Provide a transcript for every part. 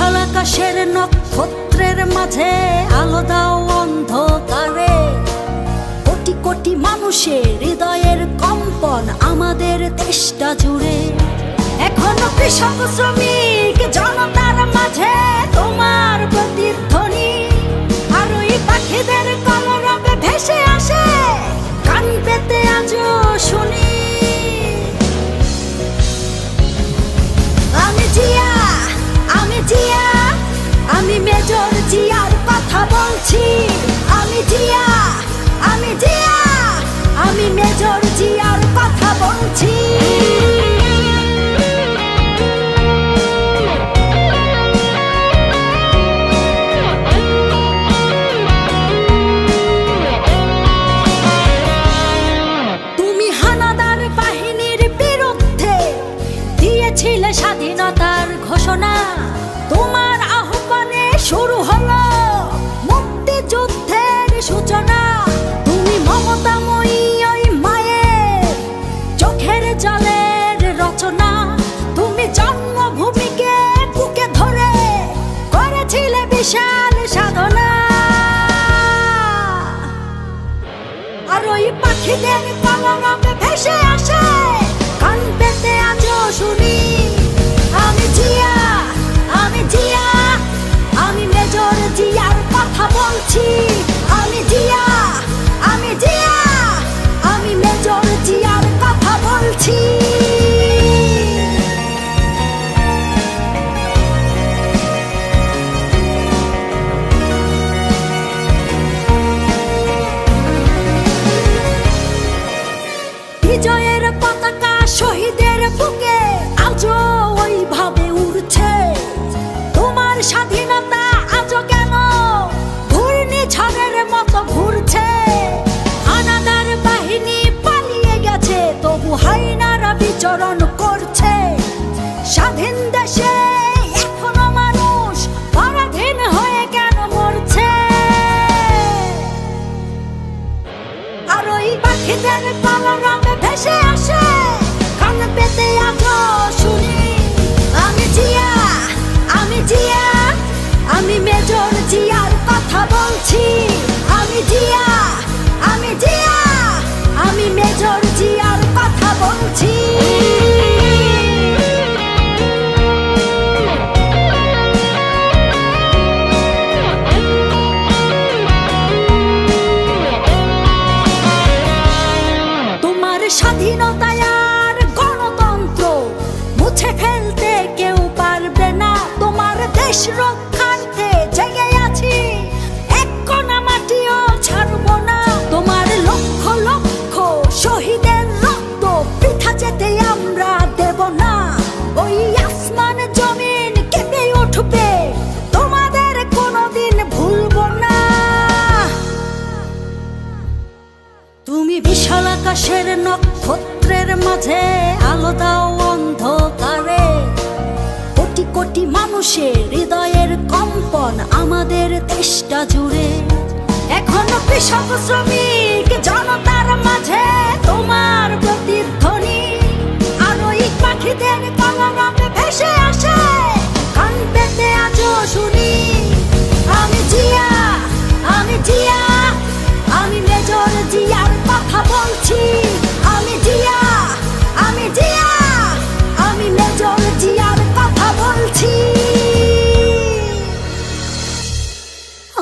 বিশাল আকাশের নক্ষত্রের মাঝে আলো দাও অন্ধকারে। কোটি কোটি মানুষের হৃদয়ের কম্পন আমাদের দেশটা জুড়ে। এখনো কৃষক শ্রমিক জনতার মাঝে তোমার প্রতিধ্বনি। আর ওই পাখিদের কলরবে ভেসে আসে কান পেতে আজও শুনি। আমি জিয়া, আমি জিয়া, আমি মেজর জিয়ার কথা বলছি। আমি জিয়া, আমি জিয়া, আমি মেজর জিয়ার কথা বলছি। তুমি হানাদার বাহিনীর বিরুদ্ধে দিয়েছিলে স্বাধীনতার ঘোষণা। তোমার আহ্বানে শুরু হলো মুক্তিযুদ্ধের সূচনা। তুমি মমতাময়ী ওই মায়ের চোখের জলের রচনা। তুমি জন্মভূমিকে বুকে ধরে করেছিলে বিশাল সাধনা। আর ওই পাখিদের কলরবে ভেসে আসে কান পেতে আজও শুনি। আমি জিয়া, আমি জিয়া, আমি মেজর জিয়ার কথা বলছি। আমি জিয়া, আমি জিয়া, আমি মেজর জিয়ার কথা বলছি। বিজয়ের পতাকা শহীদের বুকে আজও ওইভাবে উড়ছে। তোমার স্বাধীনতা আজও কেন ঘূর্ণিঝড়ের মতো ঘুরছে। হানাদার বাহিনী পালিয়ে গেছে, তবু হাইনারা বিচরণ করছে। স্বাধীন দেশে এখনো মানুষ পরাধীন হয়ে কেন মরছে। আর ওই পাখিদের কলরবে ভেসে আসে কান পেতে আজও শুনি। আমি জিয়া, আমি জিয়া, আমি মেজর জিয়ার কথা বলছি। আমি জিয়া, আমি জিয়া, আমি মেজর জিয়ার কথা বলছি। তোমার স্বাধীনতায় আর গণতন্ত্র মুছে ফেলতে কেউ পারবে না। তোমার দেশ রক্ষার্থে জেগে আছি, এক কণা মাটিও ছাড়ব না। তোমার লক্ষ লক্ষ শহীদের রক্ত বৃথা যেতে আমরা দেব না। ওই আসমান জমিন কেঁপে উঠবে, তোমাদের কোনোদিন ভুলব না। তুমি বিশাল আকাশের নক্ষত্রের মাঝে আলো দাও অন্ধকারে। কোটি কোটি মানুষের হৃদয়ের কম্পন আমাদের দেশটা জুড়ে। এখনো কৃষক শ্রমিক জনতার মাঝে তোমার প্রতিধ্বনি। আর ওই পাখিদের কলরবে ভেসে আসে কান পেতে আজও শুনি। আমি জিয়া, আমি জিয়া, আমি মেজর জিয়ার কথা বলছি। আমি জিয়া, আমি জিয়া, আমি মেজর জিয়ার কথা বলছি।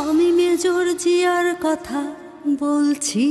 আমি মেজর জিয়ার কথা বলছি।